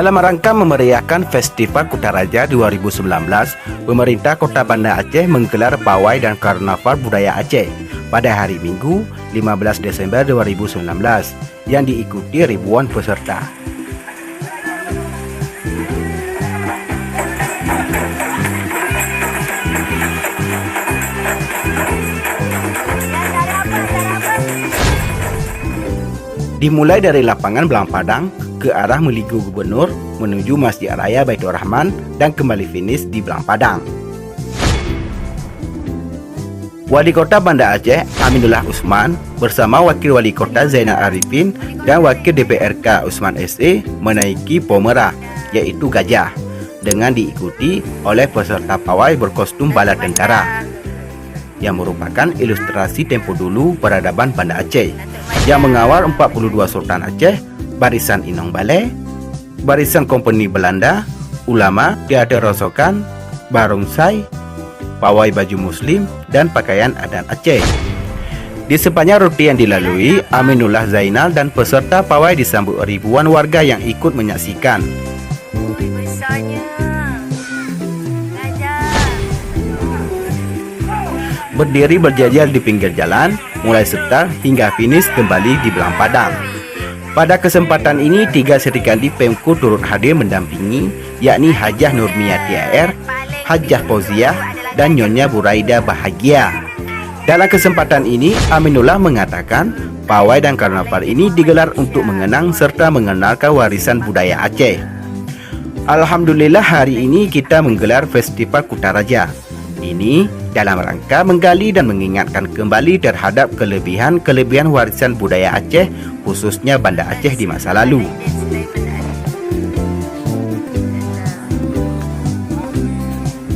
Dalam rangka memeriahkan Festival Kutaraja 2019, pemerintah Kota Banda Aceh menggelar pawai dan karnaval budaya Aceh pada hari Minggu 15 Desember 2019 yang diikuti ribuan peserta. Dimulai dari lapangan Belang Padang ke arah Meligu Gubernur menuju Masjid Raya Baitur Rahman dan kembali finish di Belang Padang. Wali Kota Banda Aceh Aminullah Usman bersama Wakil Wali Kota Zainal Arifin dan Wakil DPRK Usman SE menaiki Pomera yaitu gajah dengan diikuti oleh peserta pawai berkostum bala tentara yang merupakan ilustrasi tempo dulu peradaban Banda Aceh yang mengawal 42 Sultan Aceh, Barisan Inong Balai, Barisan Kompeni Belanda, ulama, teater rosokan, barongsai, pawai baju muslim, dan pakaian adat Aceh. Di sepanjang rute yang dilalui, Aminullah Zainal dan peserta pawai disambut ribuan warga yang ikut menyaksikan. Berdiri berjajar di pinggir jalan, mulai start hingga finish kembali di Belang Padang. Pada kesempatan ini, 3 Serikandi Pemko turut hadir mendampingi, yakni Hajah Nurmia TAR, Hajah Fauziah, dan Nyonya Buraida Bahagia. Dalam kesempatan ini, Aminullah mengatakan, pawai dan karnaval ini digelar untuk mengenang serta mengenalkan warisan budaya Aceh. Alhamdulillah hari ini kita menggelar Festival Kutaraja. Ini dalam rangka menggali dan mengingatkan kembali terhadap kelebihan-kelebihan warisan budaya Aceh, khususnya Banda Aceh di masa lalu.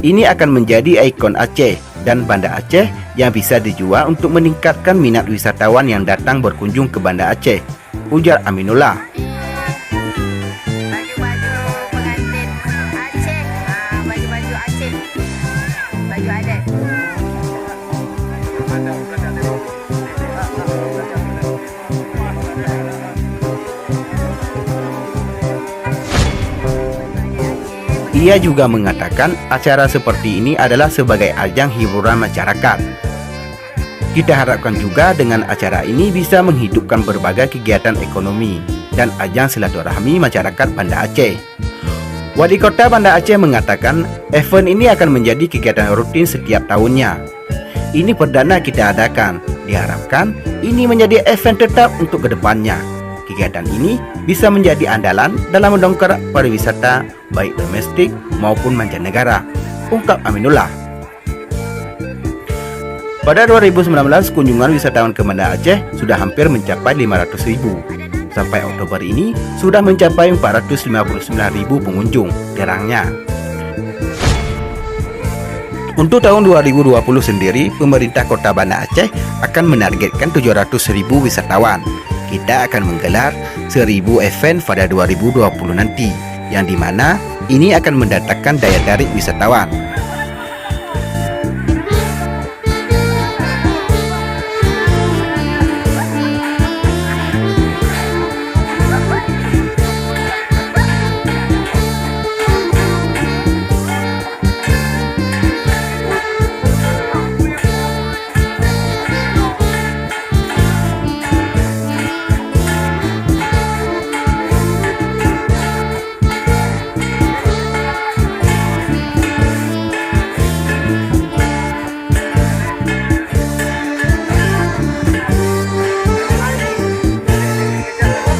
Ini akan menjadi ikon Aceh dan Banda Aceh yang bisa dijual untuk meningkatkan minat wisatawan yang datang berkunjung ke Banda Aceh, ujar Aminullah. Ia juga mengatakan acara seperti ini adalah sebagai ajang hiburan masyarakat. Kita harapkan juga dengan acara ini bisa menghidupkan berbagai kegiatan ekonomi dan ajang silaturahmi masyarakat Banda Aceh. Wali Kota Banda Aceh mengatakan event ini akan menjadi kegiatan rutin setiap tahunnya. Ini perdana kita adakan. Diharapkan ini menjadi event tetap untuk kedepannya. Kegiatan ini bisa menjadi andalan dalam mendongkrak pariwisata baik domestik maupun mancanegara, ungkap Aminullah. Pada 2019, kunjungan wisatawan ke Banda Aceh sudah hampir mencapai 500.000. Sampai Oktober ini sudah mencapai 459.000 pengunjung, terangnya. Untuk tahun 2020 sendiri, pemerintah Kota Banda Aceh akan menargetkan 700.000 wisatawan. Kita akan menggelar 1000 event pada 2020 nanti, yang dimana ini akan mendatangkan daya tarik wisatawan.